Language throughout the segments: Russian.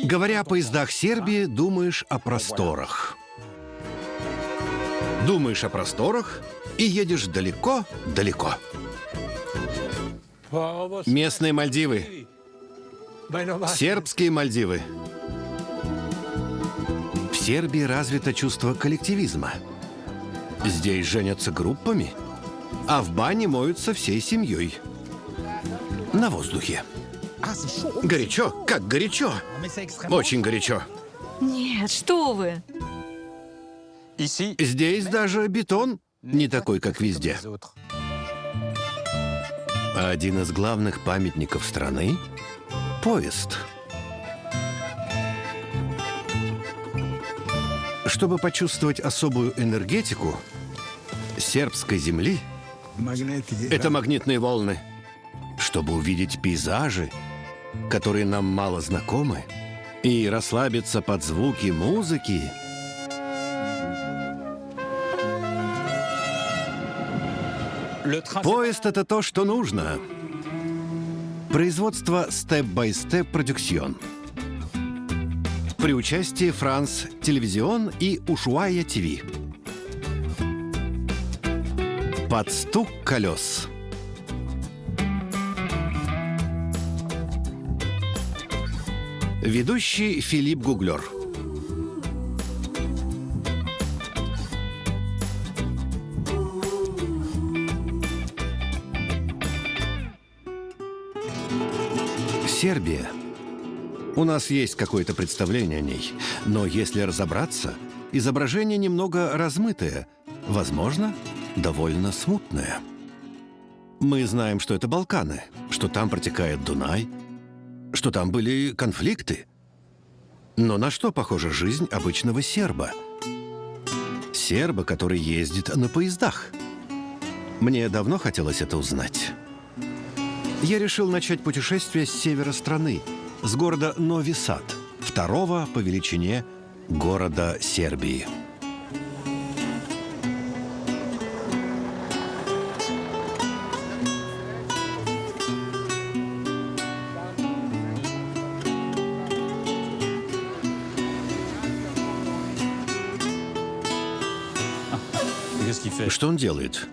Говоря о поездах Сербии, думаешь о просторах. Думаешь о просторах и едешь далеко-далеко. Местные Мальдивы. Сербские Мальдивы. В Сербии развито чувство коллективизма. Здесь женятся группами, а в бане моются всей семьей. На воздухе. Горячо? Как горячо? Очень горячо. Нет, что вы? Здесь даже бетон не такой, как везде. Один из главных памятников страны – поезд. Чтобы почувствовать особую энергетику сербской земли, это магнитные волны. Чтобы увидеть пейзажи, которые нам мало знакомы, и расслабиться под звуки музыки, поезд – это то, что нужно. Производство Step by Step Production. При участии France Television и Ushuaia TV. Под стук колес. Ведущий Филипп Гуглер. Сербия. У нас есть какое-то представление о ней, но если разобраться, изображение немного размытое, возможно, довольно смутное. Мы знаем, что это Балканы, что там протекает Дунай, что там были конфликты. Но на что похожа жизнь обычного серба? Серба, который ездит на поездах. Мне давно хотелось это узнать. Я решил начать путешествие с севера страны, с города Нови Сад, второго по величине города Сербии. Что он делает?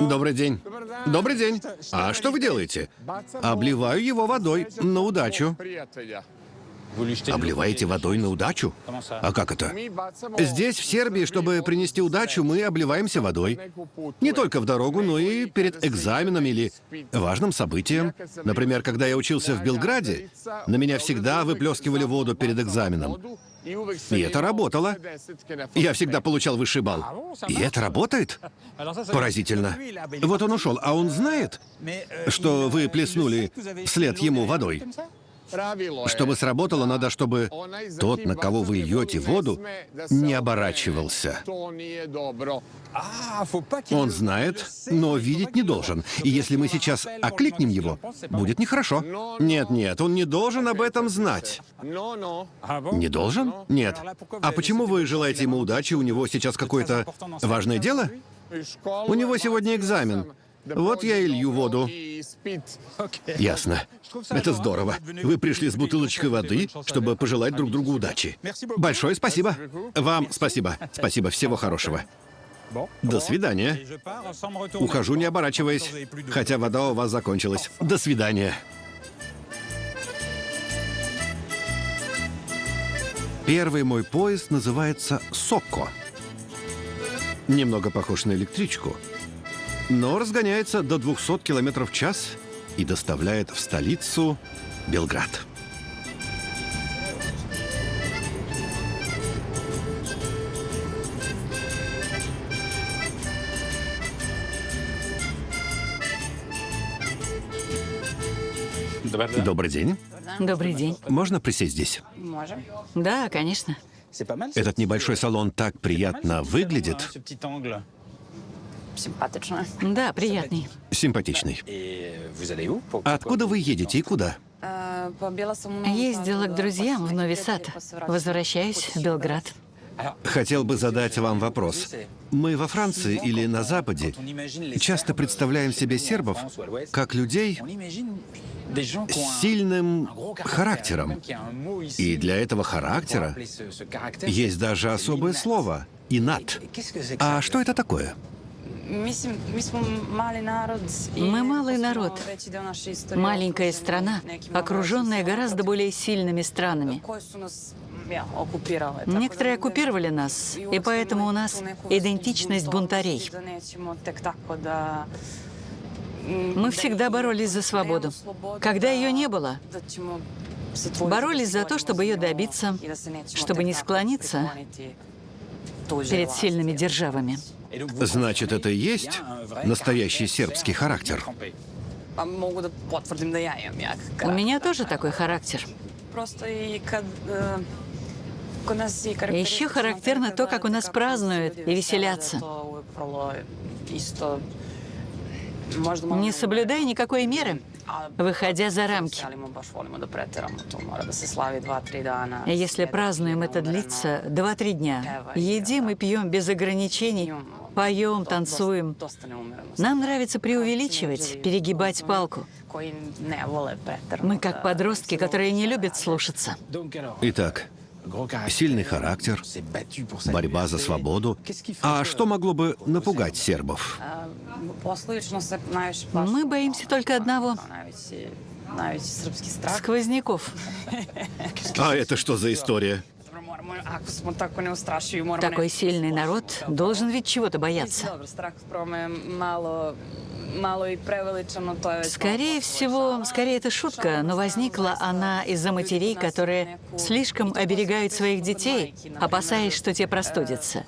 Добрый день. Добрый день. А что вы делаете? Обливаю его водой на удачу. Обливаете водой на удачу? А как это? Здесь, в Сербии, чтобы принести удачу, мы обливаемся водой. Не только в дорогу, но и перед экзаменом или важным событием. Например, когда я учился в Белграде, на меня всегда выплескивали воду перед экзаменом. И это работало. Я всегда получал высший балл. И это работает? Поразительно. Вот он ушел. А он знает, что вы плеснули вслед ему водой? Чтобы сработало, надо, чтобы тот, на кого вы льете воду, не оборачивался. Он знает, но видеть не должен. И если мы сейчас окликнем его, будет нехорошо. Нет, он не должен об этом знать. Не должен? Нет. А почему вы желаете ему удачи? У него сейчас какое-то важное дело? У него сегодня экзамен. Вот я и лью воду. Ясно. Это здорово. Вы пришли с бутылочкой воды, чтобы пожелать друг другу удачи. Большое спасибо. Вам спасибо. Спасибо. Всего хорошего. До свидания. Ухожу, не оборачиваясь, хотя вода у вас закончилась. До свидания. Первый мой поезд называется «Соко». Немного похож на электричку, но разгоняется до 200 км в час и доставляет в столицу Белград. Добрый день. Добрый день. Можно присесть здесь? Можем. Да, конечно. Этот небольшой салон так приятно выглядит. Симпатично. Да, приятный. Симпатичный. Откуда вы едете и куда? Ездила к друзьям в Нови Сад. Возвращаюсь в Белград. Хотел бы задать вам вопрос. Мы во Франции или на Западе часто представляем себе сербов как людей, с сильным характером. И для этого характера есть даже особое слово – инат. А что это такое? Мы малый народ, маленькая страна, окруженная гораздо более сильными странами. Некоторые оккупировали нас, и поэтому у нас идентичность бунтарей. Мы всегда боролись за свободу. Когда ее не было, боролись за то, чтобы ее добиться, чтобы не склониться перед сильными державами. Значит, это и есть настоящий сербский характер? У меня тоже такой характер. Еще характерно то, как у нас празднуют и веселятся. Не соблюдая никакой меры, выходя за рамки. Если празднуем, это длится 2-3 дня. Едим и пьем без ограничений, поем, танцуем. Нам нравится преувеличивать, перегибать палку. Мы как подростки, которые не любят слушаться. Итак, сильный характер, борьба за свободу. А что могло бы напугать сербов? Мы боимся только одного — сквозняков. А это что за история? Такой сильный народ должен ведь чего-то бояться. Скорее всего, это шутка, но возникла она из-за матерей, которые слишком оберегают своих детей, опасаясь, что те простудятся.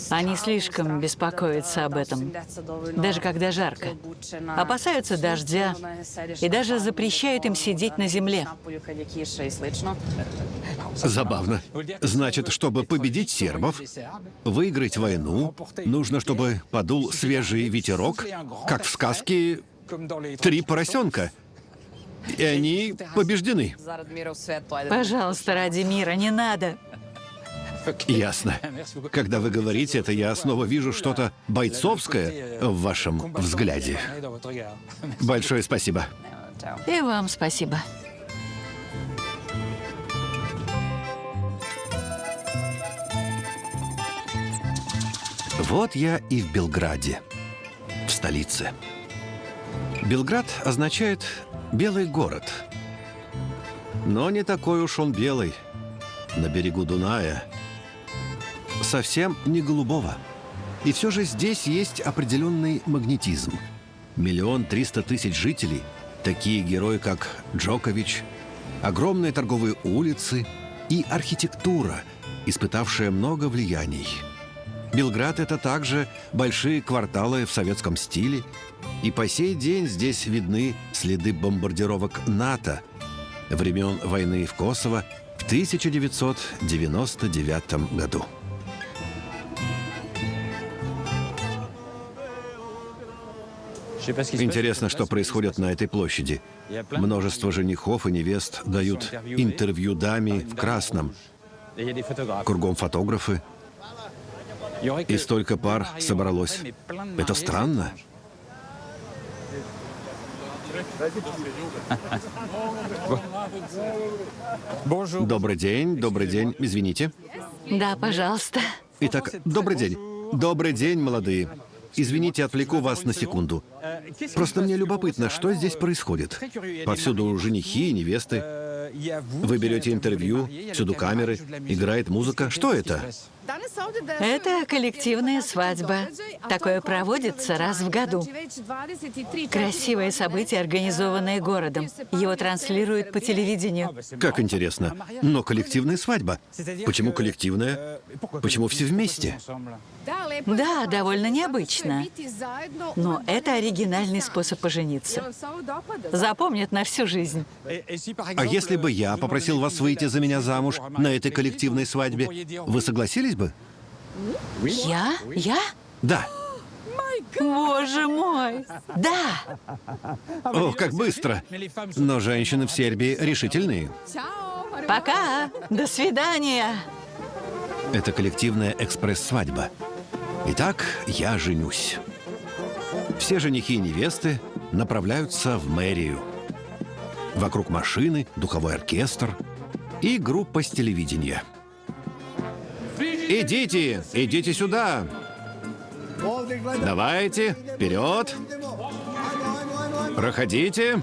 Они слишком беспокоятся об этом, даже когда жарко. Опасаются дождя и даже запрещают им сидеть на земле. Забавно. Значит, чтобы победить сербов, выиграть войну, нужно, чтобы подул свежий ветерок, как в сказке «Три поросенка». И они побеждены. Пожалуйста, ради мира, не надо. Ясно. Когда вы говорите это, я снова вижу что-то бойцовское в вашем взгляде. Большое спасибо. И вам спасибо. Вот я и в Белграде, в столице. Белград означает «белый город». Но не такой уж он белый. На берегу Дуная совсем не голубого. И все же здесь есть определенный магнетизм. 1 300 000 жителей, такие герои, как Джокович, огромные торговые улицы и архитектура, испытавшая много влияний. Белград — это также большие кварталы в советском стиле, и по сей день здесь видны следы бомбардировок НАТО времен войны в Косово в 1999 году. Интересно, что происходит на этой площади. Множество женихов и невест дают интервью даме в красном. Кругом фотографы. И столько пар собралось. Это странно. Добрый день, извините. Да, пожалуйста. Итак, добрый день. Добрый день, молодые. Извините, отвлеку вас на секунду. Просто мне любопытно, что здесь происходит. Повсюду женихи и невесты. Вы берете интервью, всюду камеры, играет музыка. Что это? Это коллективная свадьба. Такое проводится раз в году. Красивое событие, организованное городом. Его транслируют по телевидению. Как интересно. Но коллективная свадьба. Почему коллективная? Почему все вместе? Да, довольно необычно. Но это оригинальный способ пожениться. Запомнят на всю жизнь. А если бы я попросил вас выйти за меня замуж на этой коллективной свадьбе, вы согласились бы? Я? Да. Боже мой! Да! О, как быстро. Но женщины в Сербии решительные. Пока! До свидания! Это коллективная экспресс-свадьба. Итак, я женюсь. Все женихи и невесты направляются в мэрию. Вокруг машины духовой оркестр и группа с телевидения. Идите, идите сюда. Давайте, вперед. Проходите.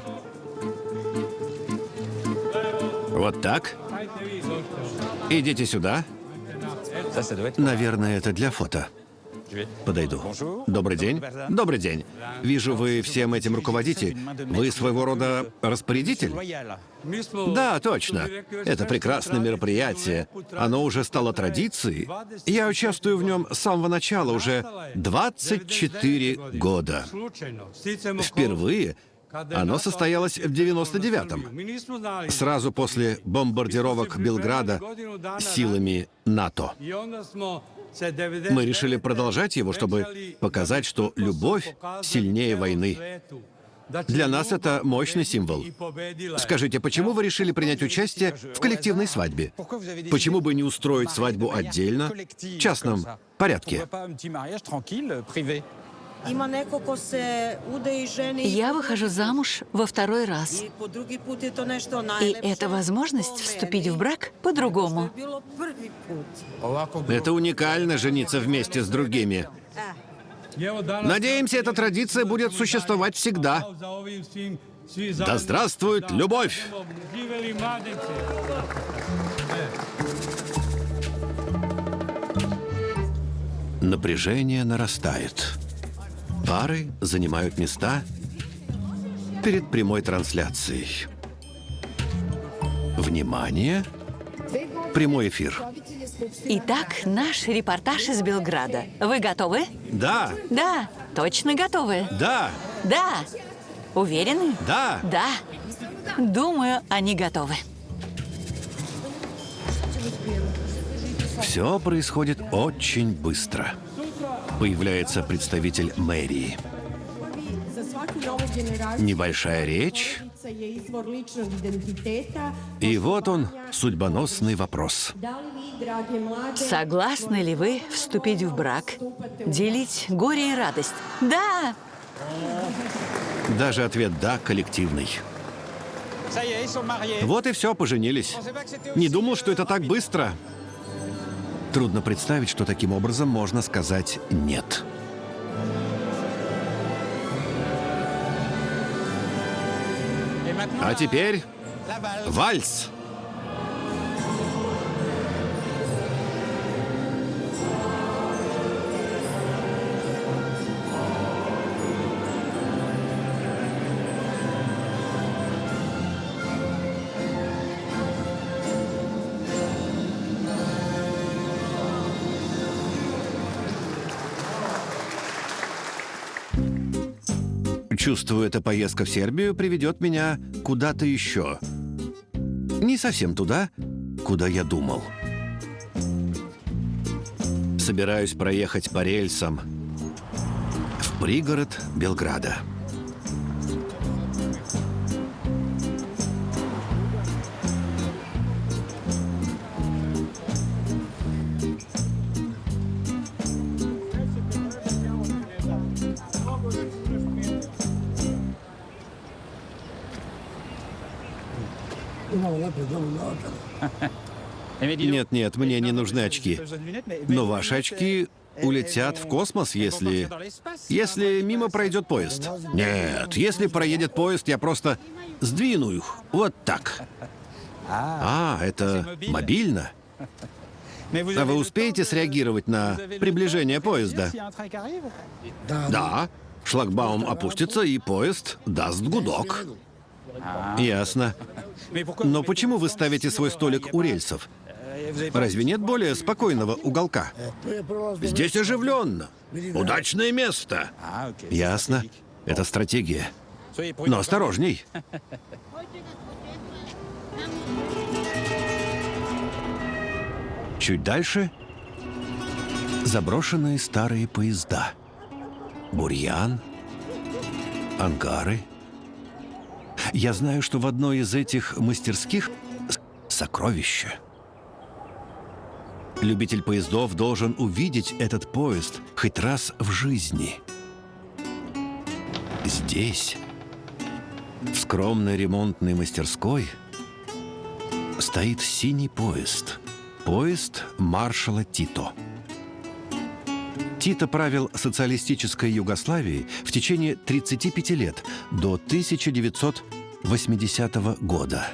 Вот так. Идите сюда. Наверное, это для фото. Подойду. Добрый день. Добрый день. Вижу, вы всем этим руководите. Вы своего рода распорядитель? Да, точно. Это прекрасное мероприятие. Оно уже стало традицией. Я участвую в нем с самого начала, уже 24 года. Впервые оно состоялось в 99-м, сразу после бомбардировок Белграда силами НАТО. Мы решили продолжать его, чтобы показать, что любовь сильнее войны. Для нас это мощный символ. Скажите, почему вы решили принять участие в коллективной свадьбе? Почему бы не устроить свадьбу отдельно, в частном порядке? Я выхожу замуж во второй раз. И это возможность вступить в брак по-другому. Это уникально — жениться вместе с другими. Надеемся, эта традиция будет существовать всегда. Да здравствует любовь! Напряжение нарастает. Пары занимают места перед прямой трансляцией. Внимание! Прямой эфир. Итак, наш репортаж из Белграда. Вы готовы? Да, Да. Точно готовы? да, Да. Уверены? да. Да. Думаю, они готовы. Все происходит очень быстро. Появляется представитель мэрии. Небольшая речь. И вот он, судьбоносный вопрос. Согласны ли вы вступить в брак, делить горе и радость? Да! Даже ответ «да» коллективный. Вот и все, поженились. Не думал, что это так быстро. Трудно представить, что таким образом можно сказать «нет». А теперь вальс. Чувствую, эта поездка в Сербию приведет меня куда-то еще. Не совсем туда, куда я думал. Собираюсь проехать по рельсам в пригород Белграда. Нет, мне не нужны очки. Но ваши очки улетят в космос, если мимо пройдет поезд. Нет, если проедет поезд, я просто сдвину их. Вот так. А, это мобильно? А вы успеете среагировать на приближение поезда? Да. Шлагбаум опустится, и поезд даст гудок. Ясно. Но почему вы ставите свой столик у рельсов? Разве нет более спокойного уголка? Здесь оживленно. Удачное место. Ясно. Это стратегия. Но осторожней. Чуть дальше заброшенные старые поезда. Бурьян, ангары. Я знаю, что в одной из этих мастерских сокровище. Любитель поездов должен увидеть этот поезд хоть раз в жизни. Здесь В скромной ремонтной мастерской стоит синий поезд. Поезд маршала Тито. Тито правил социалистической Югославией в течение 35 лет, до 1980 года.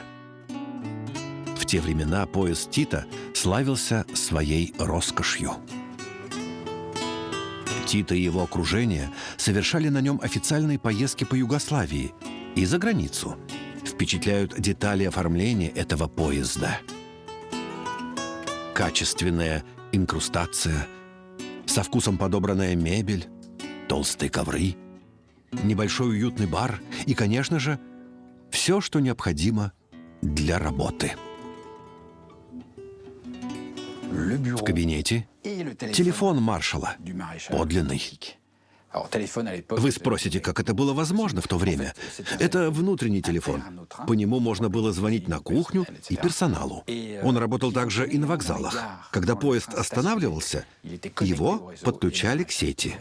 В те времена поезд Тито славился своей роскошью. Тито и его окружение совершали на нем официальные поездки по Югославии и за границу. Впечатляют детали оформления этого поезда. Качественная инкрустация, со вкусом подобранная мебель, толстые ковры, небольшой уютный бар и, конечно же, все, что необходимо для работы. В кабинете телефон маршала, подлинный. Вы спросите, как это было возможно в то время? Это внутренний телефон. По нему можно было звонить на кухню и персоналу. Он работал также и на вокзалах. Когда поезд останавливался, его подключали к сети.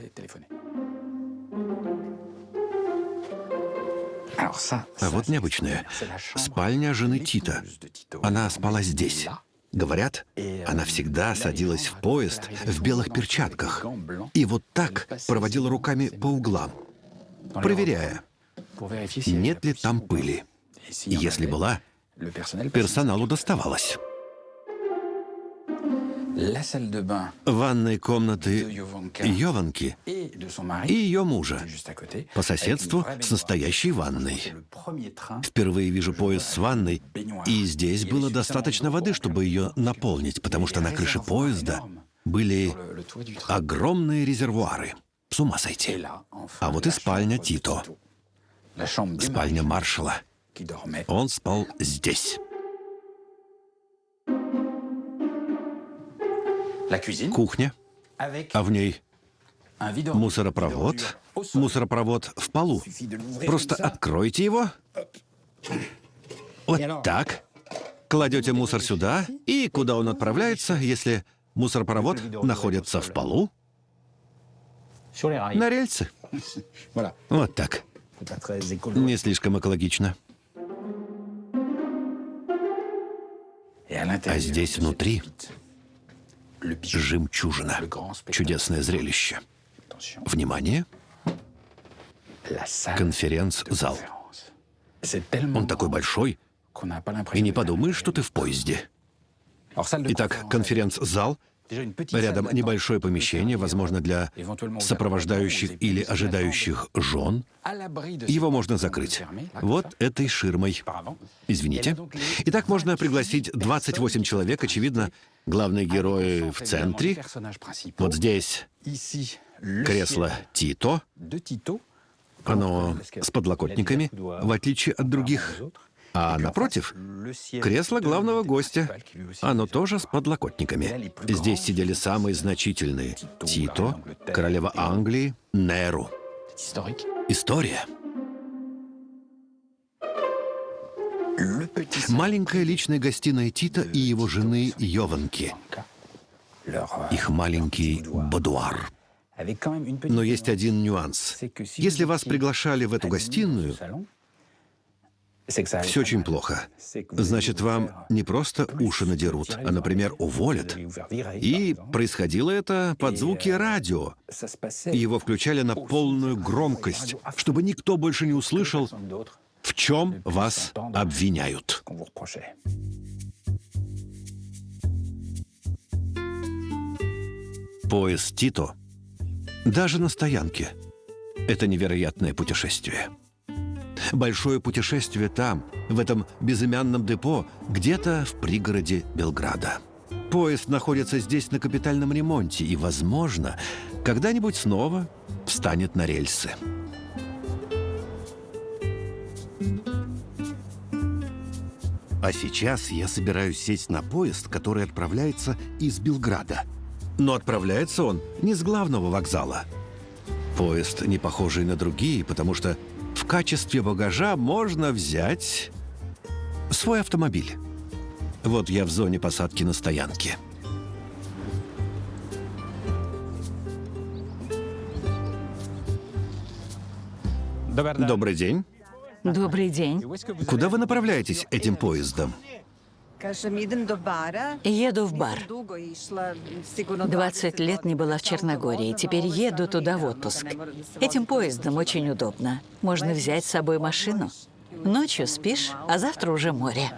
А вот необычное. Спальня жены Тито. Она спала здесь. Говорят, она всегда садилась в поезд в белых перчатках и вот так проводила руками по углам, проверяя, нет ли там пыли. И если была, персоналу доставалось. Ванной комнаты Йованки и ее мужа по соседству с настоящей ванной. Впервые вижу поезд с ванной, и здесь было достаточно воды, чтобы ее наполнить, потому что на крыше поезда были огромные резервуары. С ума сойти. А вот и спальня Тито. Спальня маршала. Он спал здесь. Кухня, а в ней мусоропровод. Мусоропровод в полу. Просто откройте его. Вот так. Кладете мусор сюда, и куда он отправляется, если мусоропровод находится в полу? На рельсы. Вот так. Не слишком экологично. А здесь внутри жемчужина. Чудесное зрелище. Внимание! Конференц-зал. Он такой большой, и не подумаешь, что ты в поезде. Итак, конференц-зал. Рядом небольшое помещение, возможно, для сопровождающих или ожидающих жен. Его можно закрыть. Вот этой ширмой. Извините. Итак, можно пригласить 28 человек, очевидно, главные герои в центре. Вот здесь кресло Тито. Оно с подлокотниками, в отличие от других. А напротив — кресло главного гостя. Оно тоже с подлокотниками. Здесь сидели самые значительные — Тито, королева Англии, Неру. История. Маленькая личная гостиная Тито и его жены Йованки. Их маленький будуар. Но есть один нюанс. Если вас приглашали в эту гостиную, все очень плохо. Значит, вам не просто уши надерут, а, например, уволят. И происходило это под звуки радио. Его включали на полную громкость, чтобы никто больше не услышал, в чем вас обвиняют. Поезд Тито даже на стоянке — это невероятное путешествие. Большое путешествие там, в этом безымянном депо, где-то в пригороде Белграда. Поезд находится здесь на капитальном ремонте и, возможно, когда-нибудь снова встанет на рельсы. А сейчас я собираюсь сесть на поезд, который отправляется из Белграда. Но отправляется он не с главного вокзала. Поезд не похожий на другие, потому что в качестве багажа можно взять свой автомобиль. Вот я в зоне посадки на стоянке. Добрый день. Добрый день. Куда вы направляетесь этим поездом? Еду в бар. 20 лет не была в Черногории. Теперь еду туда в отпуск. Этим поездом очень удобно. Можно взять с собой машину. Ночью спишь, а завтра уже море.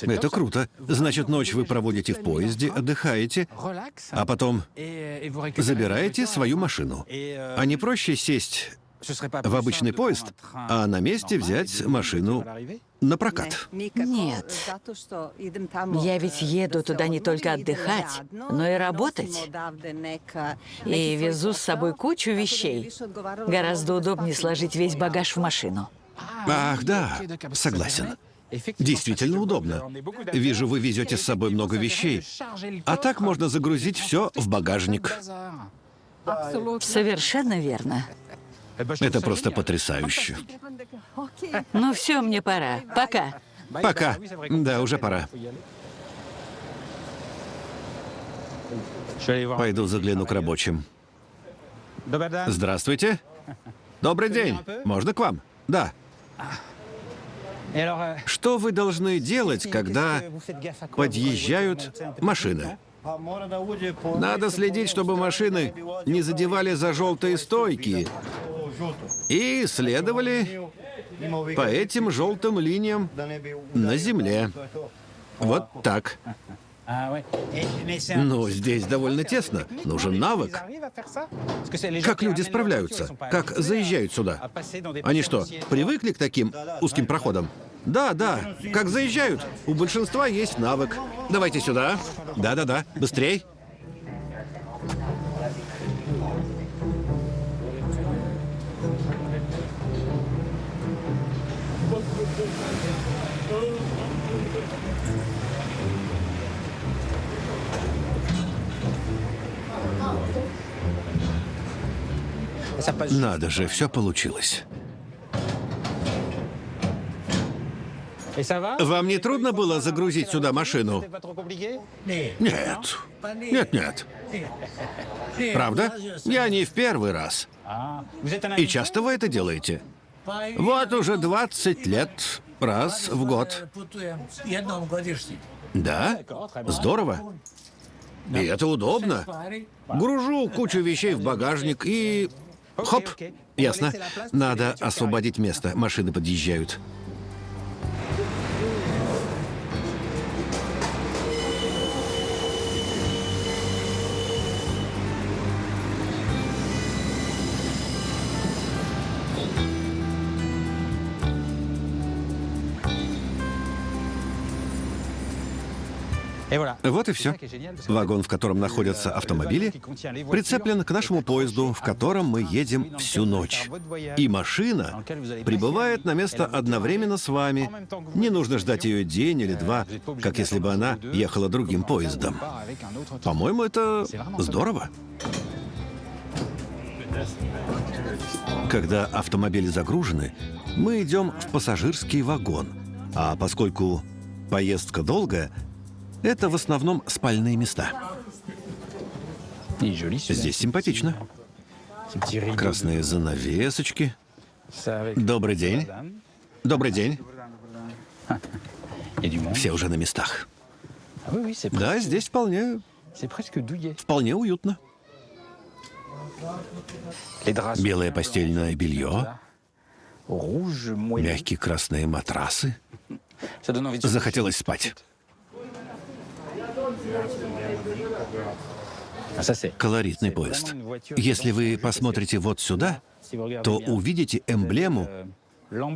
Это круто. Значит, ночь вы проводите в поезде, отдыхаете, а потом забираете свою машину. А не проще сесть в обычный поезд, а на месте взять машину на прокат? Нет. Я ведь еду туда не только отдыхать, но и работать. И везу с собой кучу вещей. Гораздо удобнее сложить весь багаж в машину. Ах, да, согласен. Действительно удобно. Вижу, вы везете с собой много вещей. А так можно загрузить все в багажник. Совершенно верно. Это просто потрясающе. Ну все, мне пора. Пока. Пока. Да, уже пора. Пойду загляну к рабочим. Здравствуйте. Добрый день. Можно к вам? Да. Что вы должны делать, когда подъезжают машины? Надо следить, чтобы машины не задевали за желтые стойки и следовали по этим желтым линиям на земле. Вот так. Но здесь довольно тесно. Нужен навык. Как люди справляются? Как заезжают сюда? Они что, привыкли к таким узким проходам? Да, да. Как заезжают? У большинства есть навык. Давайте сюда. Да-да-да. Быстрей. Надо же, все получилось. Вам не трудно было загрузить сюда машину? Нет. Нет. Правда? Я не в первый раз. И часто вы это делаете? Вот уже 20 лет, раз в год. Да? Здорово. И это удобно. Гружу кучу вещей в багажник и... Хоп! Ясно. Надо освободить место. Машины подъезжают. Вот и все. Вагон, в котором находятся автомобили, прицеплен к нашему поезду, в котором мы едем всю ночь. И машина прибывает на место одновременно с вами. Не нужно ждать ее день или два, как если бы она ехала другим поездом. По-моему, это здорово. Когда автомобили загружены, мы идем в пассажирский вагон. А поскольку поездка долгая, это в основном спальные места. Здесь симпатично. Красные занавесочки. Добрый день. Добрый день. Все уже на местах. Да, здесь вполне уютно. Белое постельное белье, мягкие красные матрасы. Захотелось спать. Колоритный поезд. Если вы посмотрите вот сюда, то увидите эмблему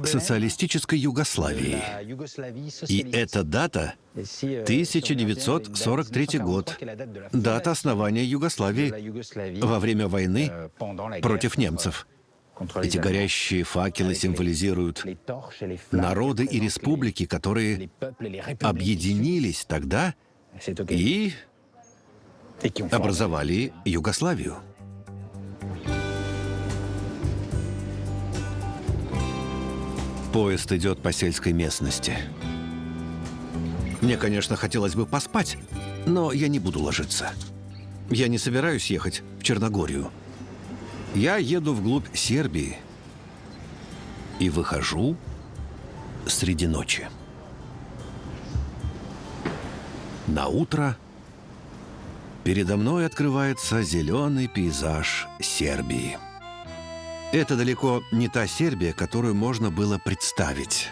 социалистической Югославии. И эта дата — 1943 год. Дата основания Югославии во время войны против немцев. Эти горящие факелы символизируют народы и республики, которые объединились тогда и образовали Югославию. Поезд идет по сельской местности. Мне, конечно, хотелось бы поспать, но я не буду ложиться. Я не собираюсь ехать в Черногорию. Я еду вглубь Сербии и выхожу среди ночи. На утро передо мной открывается зеленый пейзаж Сербии. Это далеко не та Сербия, которую можно было представить.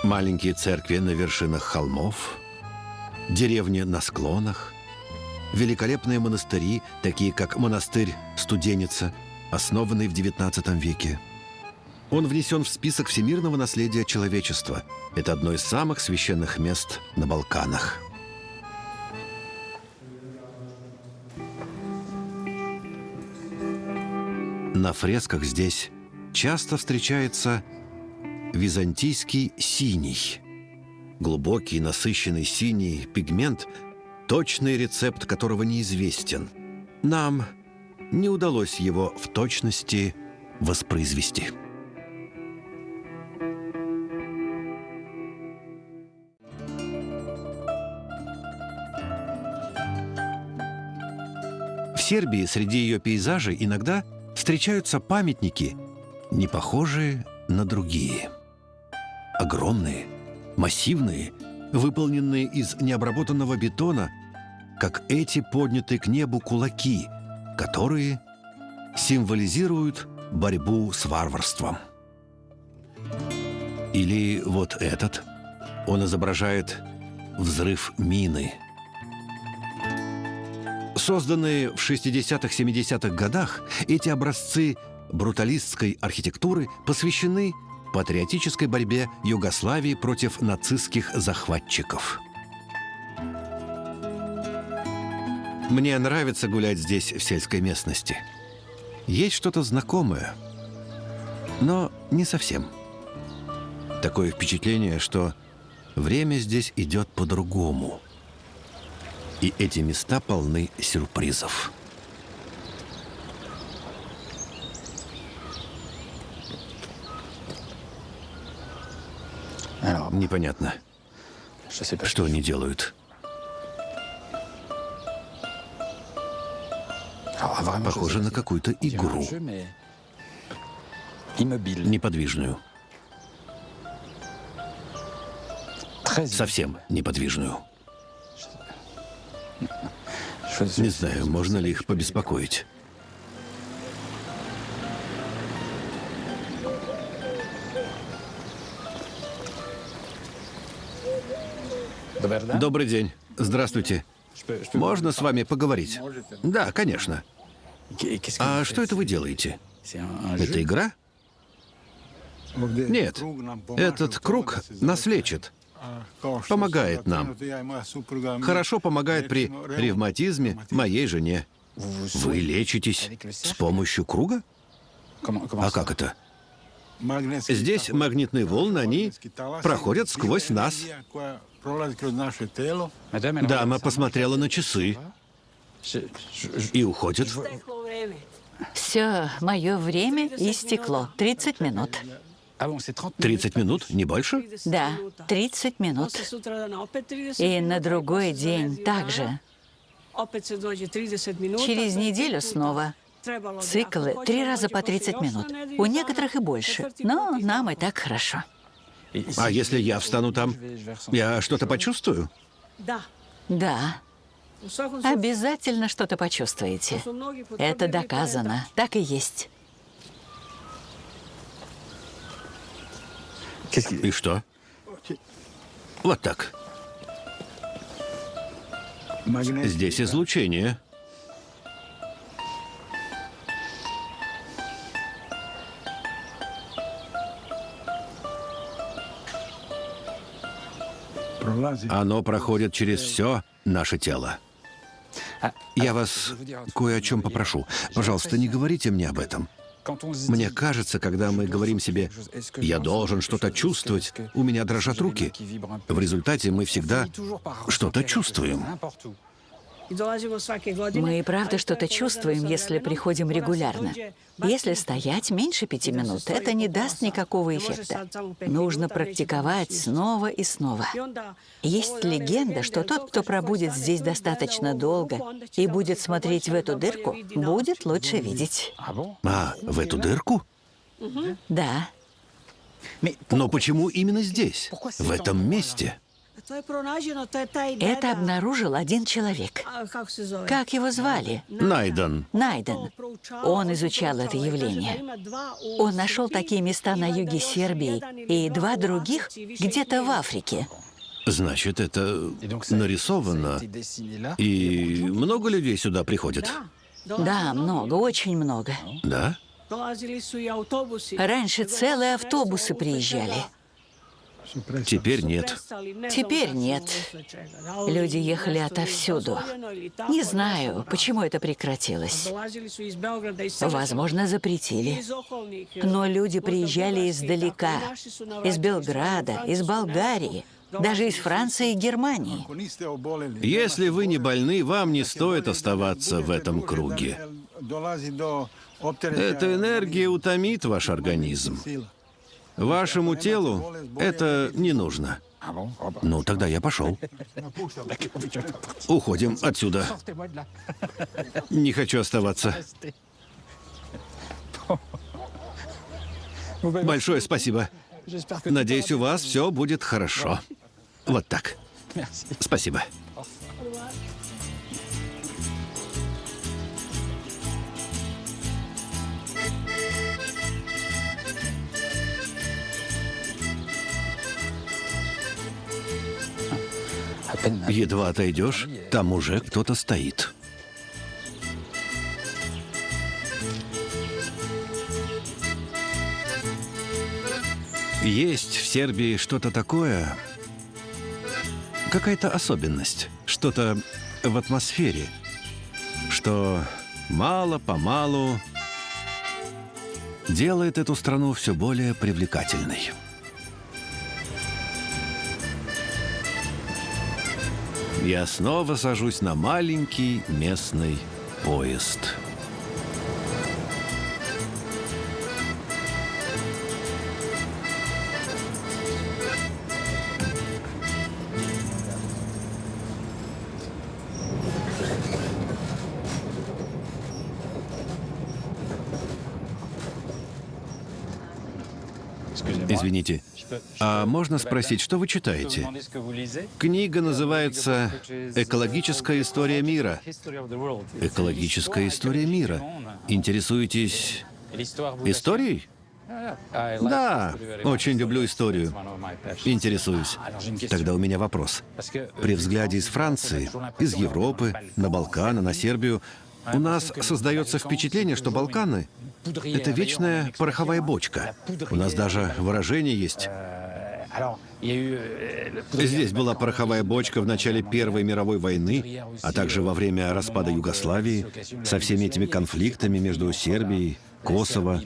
Маленькие церкви на вершинах холмов, деревни на склонах, великолепные монастыри, такие как монастырь Студеница, основанный в XIX веке. Он внесен в список всемирного наследия человечества. Это одно из самых священных мест на Балканах. На фресках здесь часто встречается византийский синий. Глубокий, насыщенный синий пигмент, точный рецепт которого неизвестен. Нам не удалось его в точности воспроизвести. В Сербии среди ее пейзажей иногда встречаются памятники, не похожие на другие. Огромные, массивные, выполненные из необработанного бетона, как эти поднятые к небу кулаки, которые символизируют борьбу с варварством. Или вот этот. Он изображает взрыв мины. Созданные в 60-70-х годах, эти образцы бруталистской архитектуры посвящены патриотической борьбе Югославии против нацистских захватчиков. Мне нравится гулять здесь, в сельской местности. Есть что-то знакомое, но не совсем. Такое впечатление, что время здесь идет по-другому. И эти места полны сюрпризов. Непонятно, что они делают. Похоже на какую-то игру. Неподвижную. Совсем неподвижную. Не знаю, можно ли их побеспокоить. Добрый день. Здравствуйте. Можно с вами поговорить? Да, конечно. А что это вы делаете? Это игра? Нет. Этот круг нас лечит. Помогает нам. Хорошо помогает при ревматизме моей жене. Вы лечитесь с помощью круга? А как это? Здесь магнитные волны, они проходят сквозь нас. Дама посмотрела на часы и уходит. Все, мое время истекло. 30 минут. 30 минут, не больше? Да, 30 минут. И на другой день также. Через неделю снова. Циклы 3 раза по 30 минут. У некоторых и больше. Но нам и так хорошо. А если я встану там, я что-то почувствую? Да. Обязательно что-то почувствуете. Это доказано. Так и есть. И что? Вот так. Здесь излучение. Оно проходит через все наше тело. Я вас кое о чем попрошу. Пожалуйста, не говорите мне об этом. Мне кажется, когда мы говорим себе «я должен что-то чувствовать», у меня дрожат руки. В результате мы всегда что-то чувствуем. Мы и правда что-то чувствуем, если приходим регулярно. Если стоять меньше 5 минут, это не даст никакого эффекта. Нужно практиковать снова и снова. Есть легенда, что тот, кто пробудет здесь достаточно долго и будет смотреть в эту дырку, будет лучше видеть. А, в эту дырку? Да. Но почему именно здесь, в этом месте? Это обнаружил один человек. Как его звали? Найден. Найден. Он изучал это явление. Он нашел такие места на юге Сербии и 2 других где-то в Африке. Значит, это нарисовано. И много людей сюда приходит? Да, много, очень много. Да? Раньше целые автобусы приезжали. Теперь нет. Теперь нет. Люди ехали отовсюду. Не знаю, почему это прекратилось. Возможно, запретили. Но люди приезжали издалека. Из Белграда, из Болгарии, даже из Франции и Германии. Если вы не больны, вам не стоит оставаться в этом круге. Эта энергия утомит ваш организм. Вашему телу это не нужно. Ну, тогда я пошел. Уходим отсюда. Не хочу оставаться. Большое спасибо. Надеюсь, у вас все будет хорошо. Вот так. Спасибо. Едва отойдешь, там уже кто-то стоит. Есть в Сербии что-то такое, какая-то особенность, что-то в атмосфере, что мало-помалу делает эту страну все более привлекательной. Я снова сажусь на маленький местный поезд. Извините, а можно спросить, что вы читаете? Книга называется «Экологическая история мира». Экологическая история мира. Интересуетесь историей? Да, очень люблю историю. Интересуюсь. Тогда у меня вопрос. При взгляде из Франции, из Европы, на Балканы, на Сербию, у нас создается впечатление, что Балканы — это вечная пороховая бочка. У нас даже выражение есть. Здесь была пороховая бочка в начале Первой мировой войны, а также во время распада Югославии, со всеми этими конфликтами между Сербией, Косово,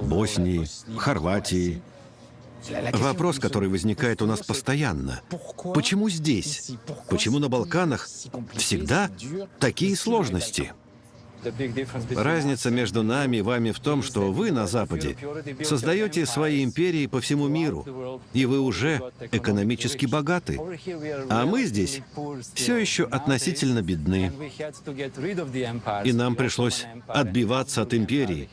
Боснией, Хорватией. Вопрос, который возникает у нас постоянно. Почему здесь? Почему на Балканах всегда такие сложности? Разница между нами и вами в том, что вы на Западе создаете свои империи по всему миру, и вы уже экономически богаты. А мы здесь все еще относительно бедны. И нам пришлось отбиваться от империй,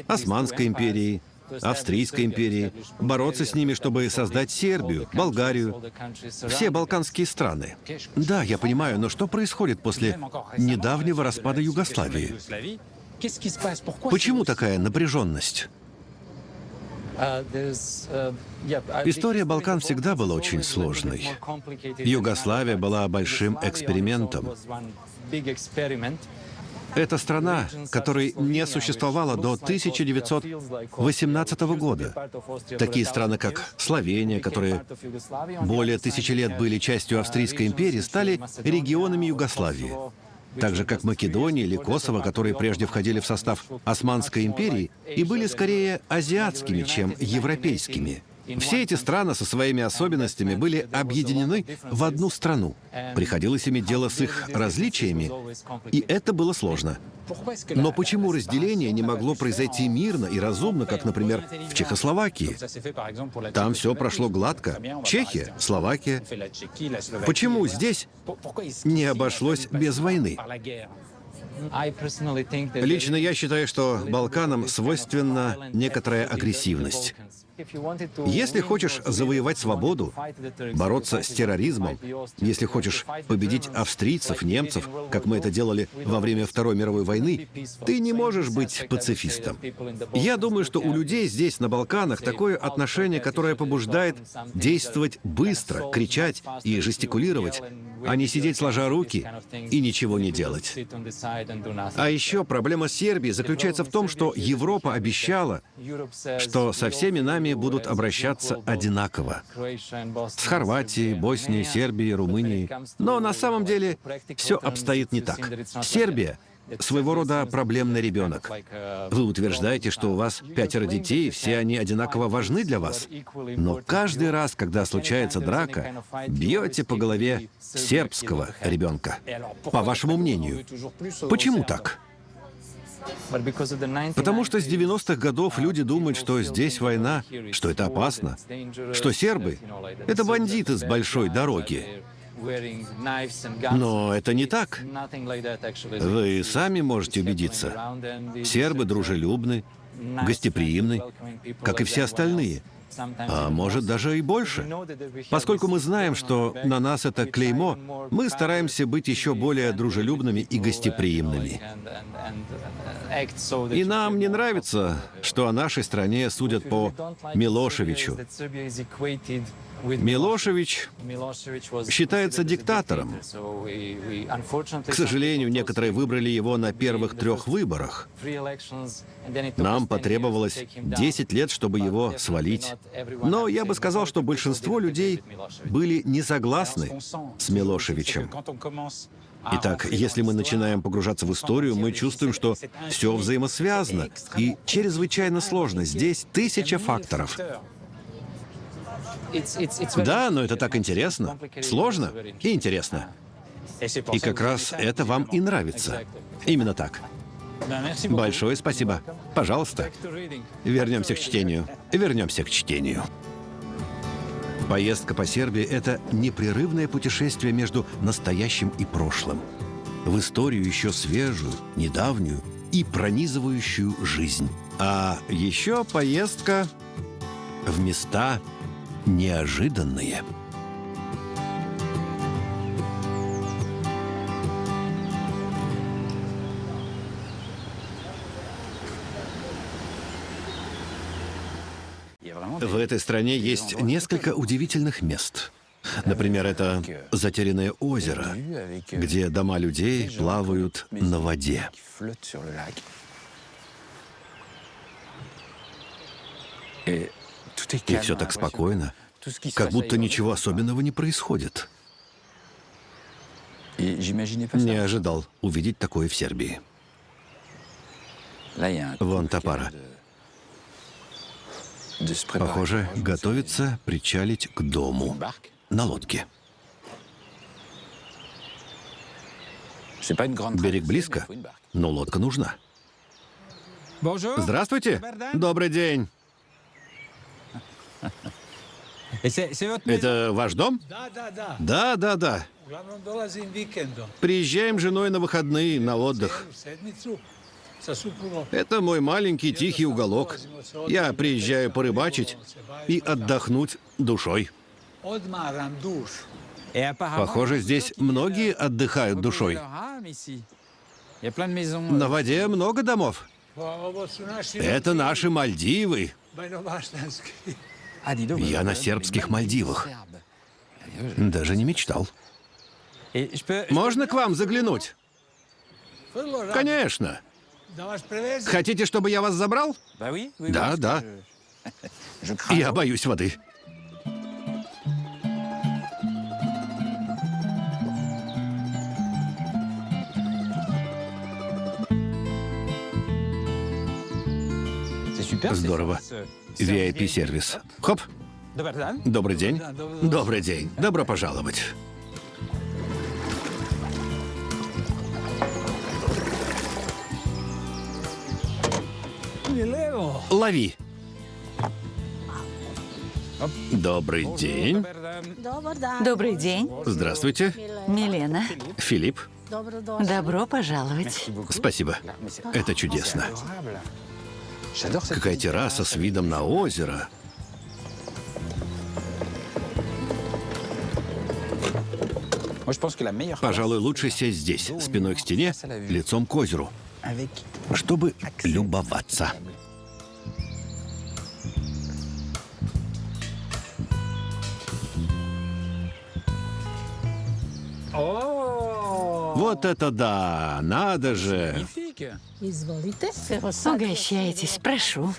Османской империи, Австрийской империи, бороться с ними, чтобы создать Сербию, Болгарию, все балканские страны. Да, я понимаю, но что происходит после недавнего распада Югославии? Почему такая напряженность? История Балкан всегда была очень сложной. Югославия была большим экспериментом. Это страна, которой не существовало до 1918 года. Такие страны, как Словения, которые более 1000 лет были частью Австрийской империи, стали регионами Югославии. Так же, как Македония или Косово, которые прежде входили в состав Османской империи и были скорее азиатскими, чем европейскими. Все эти страны со своими особенностями были объединены в одну страну. Приходилось иметь дело с их различиями, и это было сложно. Но почему разделение не могло произойти мирно и разумно, как, например, в Чехословакии? Там все прошло гладко. Чехия, Словакия. Почему здесь не обошлось без войны? Лично я считаю, что Балканам свойственна некоторая агрессивность. Если хочешь завоевать свободу, бороться с терроризмом, если хочешь победить австрийцев, немцев, как мы это делали во время Второй мировой войны, ты не можешь быть пацифистом. Я думаю, что у людей здесь, на Балканах, такое отношение, которое побуждает действовать быстро, кричать и жестикулировать, а не сидеть сложа руки и ничего не делать. А еще проблема Сербии заключается в том, что Европа обещала, что со всеми нами будут обращаться одинаково. С Хорватией, Боснией, Сербией, Румынией. Но на самом деле все обстоит не так. Сербия — своего рода проблемный ребенок. Вы утверждаете, что у вас 5 детей, все они одинаково важны для вас. Но каждый раз, когда случается драка, бьете по голове сербского ребенка. По вашему мнению, почему так? Потому что с 90-х годов люди думают, что здесь война, что это опасно, что сербы — это бандиты с большой дороги. Но это не так. Вы сами можете убедиться. Сербы дружелюбны, гостеприимны, как и все остальные. А может, даже и больше. Поскольку мы знаем, что на нас это клеймо, мы стараемся быть еще более дружелюбными и гостеприимными. И нам не нравится, что о нашей стране судят по Милошевичу. Милошевич считается диктатором. К сожалению, некоторые выбрали его на первых 3 выборах. Нам потребовалось 10 лет, чтобы его свалить. Но я бы сказал, что большинство людей были не согласны с Милошевичем. Итак, если мы начинаем погружаться в историю, мы чувствуем, что все взаимосвязано и чрезвычайно сложно. Здесь 1000 факторов. Да, но это так интересно. Сложно и интересно. И как раз это вам и нравится. Именно так. Большое спасибо. Пожалуйста. Вернемся к чтению. Вернемся к чтению. Поездка по Сербии — это непрерывное путешествие между настоящим и прошлым. В историю еще свежую, недавнюю и пронизывающую жизнь. А еще поездка в места неожиданные. В этой стране есть несколько удивительных мест. Например, это затерянное озеро, где дома людей плавают на воде. И все так спокойно, как будто ничего особенного не происходит. Не ожидал увидеть такое в Сербии. Вон та пара. Похоже, готовится причалить к дому на лодке. Берег близко, но лодка нужна. Здравствуйте. Добрый день. Это ваш дом? Да, да, да. Приезжаем с женой на выходные, на отдых. Это мой маленький тихий уголок. Я приезжаю порыбачить и отдохнуть душой. Похоже, здесь многие отдыхают душой. На воде много домов. Это наши Мальдивы. Я на сербских Мальдивах. Даже не мечтал. Можно к вам заглянуть? Конечно. Хотите, чтобы я вас забрал? Да, да. Я боюсь воды. Здорово. VIP-сервис. Хоп. Добрый день. Добрый день. Добро пожаловать. Лови. Добрый день. Добрый день. Здравствуйте. Милена. Филипп. Добро пожаловать. Спасибо. Это чудесно. Какая терраса с видом на озеро. Пожалуй, лучше сесть здесь, спиной к стене, лицом к озеру, чтобы любоваться. Вот это да! Надо же! Угощайтесь, прошу.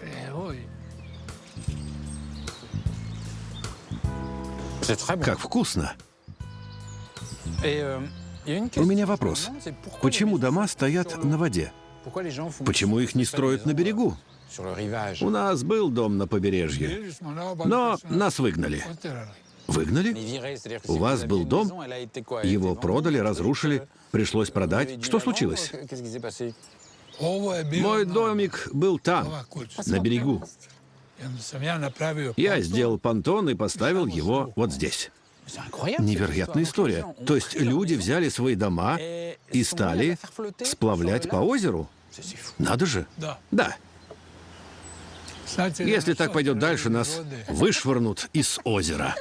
Как вкусно! У меня вопрос. Почему дома стоят на воде? Почему их не строят на берегу? У нас был дом на побережье, но нас выгнали. Выгнали? У вас был дом? Его продали, разрушили, пришлось продать. Что случилось? Мой домик был там, на берегу. Я сделал понтон и поставил его вот здесь. Невероятная история. То есть люди взяли свои дома и стали сплавлять по озеру? Надо же. Да. Если так пойдет дальше, нас вышвырнут из озера.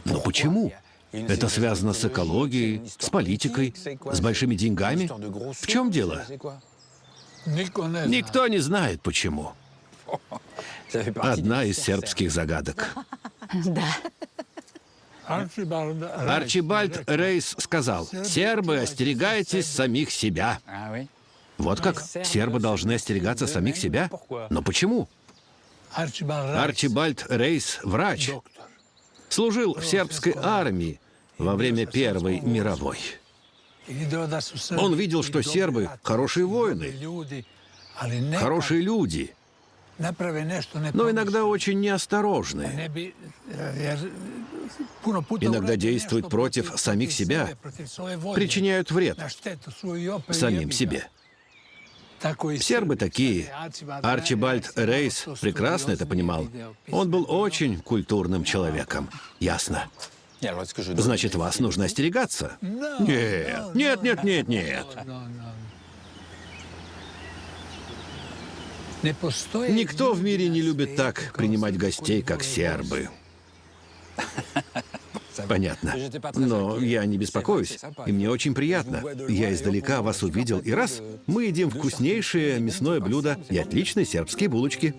Но почему? Это связано с экологией, с политикой, с большими деньгами? В чем дело? Никто не знает, почему. Одна из сербских загадок. Да. Арчибальд Рейс сказал: «Сербы, остерегайтесь самих себя». Вот как? Сербы должны остерегаться самих себя? Но почему? Арчибальд Рейс – врач. Служил в сербской армии во время Первой мировой. Он видел, что сербы – хорошие воины, хорошие люди, но иногда очень неосторожны. Иногда действуют против самих себя, причиняют вред самим себе. Сербы такие. Арчибальд Рейс прекрасно это понимал. Он был очень культурным человеком. Ясно. Значит, вас нужно остерегаться? Нет, нет, нет, нет, нет. Никто в мире не любит так принимать гостей, как сербы. Понятно. Но я не беспокоюсь, и мне очень приятно. Я издалека вас увидел, и раз, мы едим вкуснейшее мясное блюдо и отличные сербские булочки.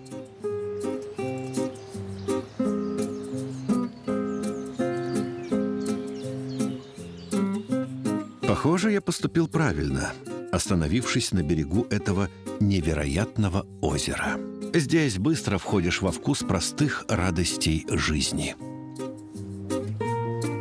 Похоже, я поступил правильно, остановившись на берегу этого невероятного озера. Здесь быстро входишь во вкус простых радостей жизни.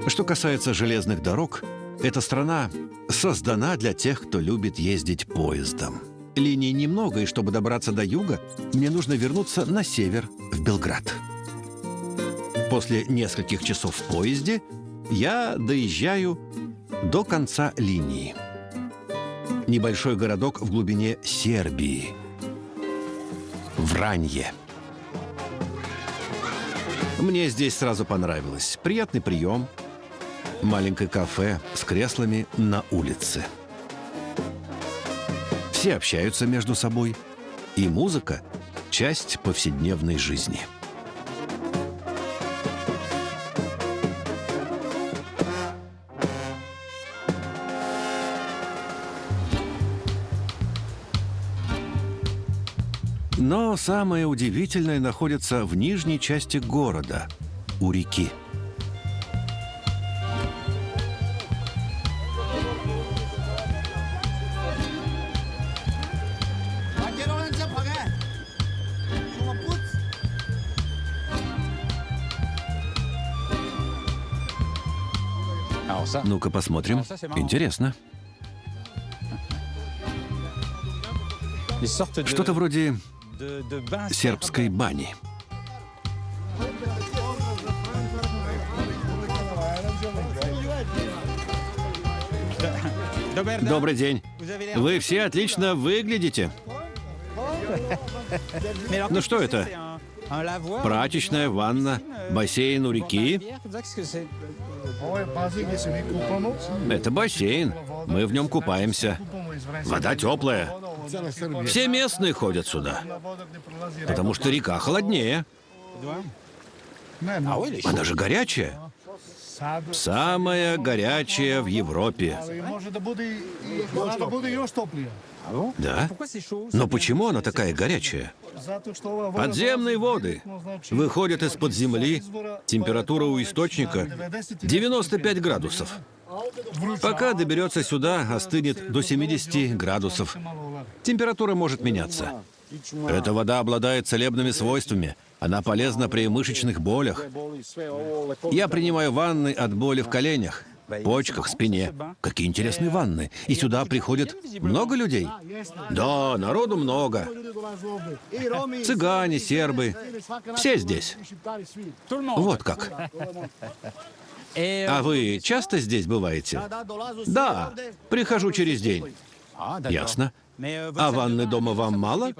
Что касается железных дорог, эта страна создана для тех, кто любит ездить поездом. Линий немного, и чтобы добраться до юга, мне нужно вернуться на север, в Белград. После нескольких часов в поезде я доезжаю до конца линии. Небольшой городок в глубине Сербии. Вранье. Мне здесь сразу понравилось. Приятный прием. Маленькое кафе с креслами на улице. Все общаются между собой, и музыка – часть повседневной жизни. Но самое удивительное находится в нижней части города, у реки. Ну-ка посмотрим. Интересно. Что-то вроде сербской бани. Добрый день. Вы все отлично выглядите. Ну что это? Прачечная, ванна, бассейн у реки. Это бассейн. Мы в нем купаемся. Вода теплая. Все местные ходят сюда, потому что река холоднее. Она же горячая. Самая горячая в Европе. Да? Но почему она такая горячая? Подземные воды выходят из-под земли. Температура у источника 95 градусов. Пока доберется сюда, остынет до 70 градусов. Температура может меняться. Эта вода обладает целебными свойствами. Она полезна при мышечных болях. Я принимаю ванны от боли в коленях, почках, спине. Какие интересные ванны. И сюда приходит много людей? Да, народу много. Цыгане, сербы. Все здесь. Вот как. А вы часто здесь бываете? Да, прихожу через день. Ясно. А ванны дома вам мало?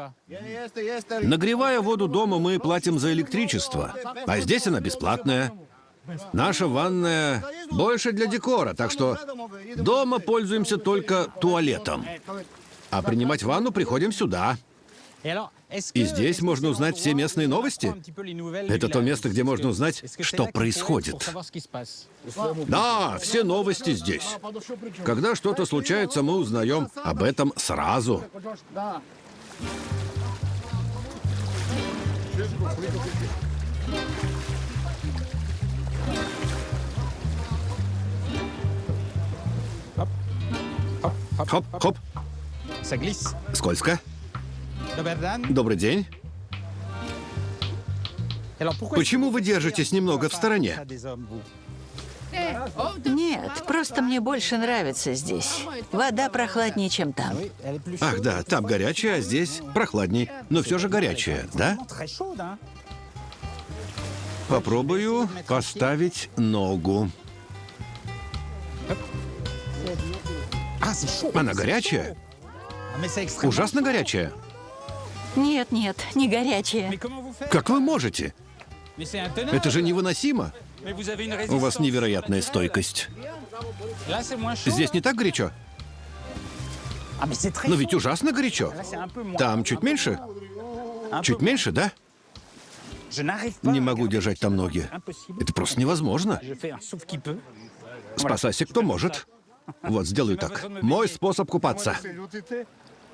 Нагревая воду дома, мы платим за электричество. А здесь она бесплатная. Наша ванная больше для декора, так что дома пользуемся только туалетом. А принимать ванну приходим сюда. И здесь можно узнать все местные новости. Это то место, где можно узнать, что происходит. Да, все новости здесь. Когда что-то случается, мы узнаем об этом сразу. Хоп-хоп. Скользко. Добрый день. Почему вы держитесь немного в стороне? Нет, просто мне больше нравится здесь. Вода прохладнее, чем там. Ах да, там горячая, а здесь прохладней. Но все же горячая, да? Попробую поставить ногу. Она горячая? Ужасно горячая. Нет, нет, не горячая. Как вы можете? Это же невыносимо. У вас невероятная стойкость. Здесь не так горячо? Но ведь ужасно горячо. Там чуть меньше? Чуть меньше, да? Не могу держать там ноги. Это просто невозможно. Спасайся, кто может. Вот, сделаю так. Мой способ купаться.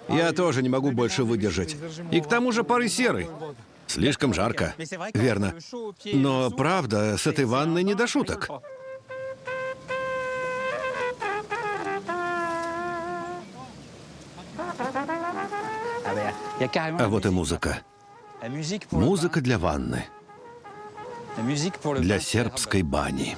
Я тоже не могу больше выдержать. И к тому же пары серы. Слишком жарко. Верно. Но правда, с этой ванной не до шуток. А вот и музыка. Музыка для ванны. Для сербской бани.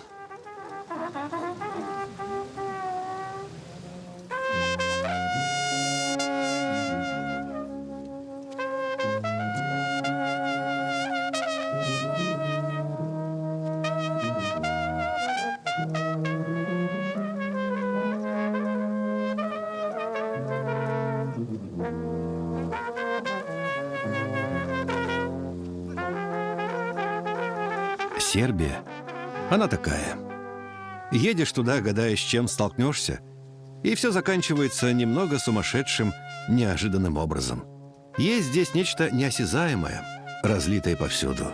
Сербия, она такая. Едешь туда, гадая, с чем столкнешься, и все заканчивается немного сумасшедшим, неожиданным образом. Есть здесь нечто неосязаемое, разлитое повсюду.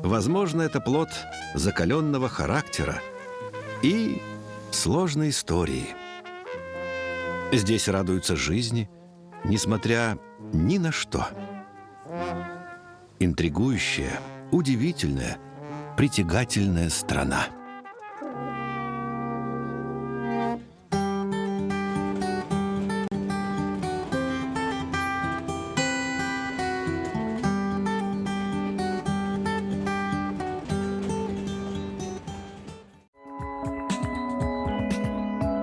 Возможно, это плод закаленного характера и сложной истории. Здесь радуются жизни, несмотря ни на что. Интригующая, удивительная, притягательная страна.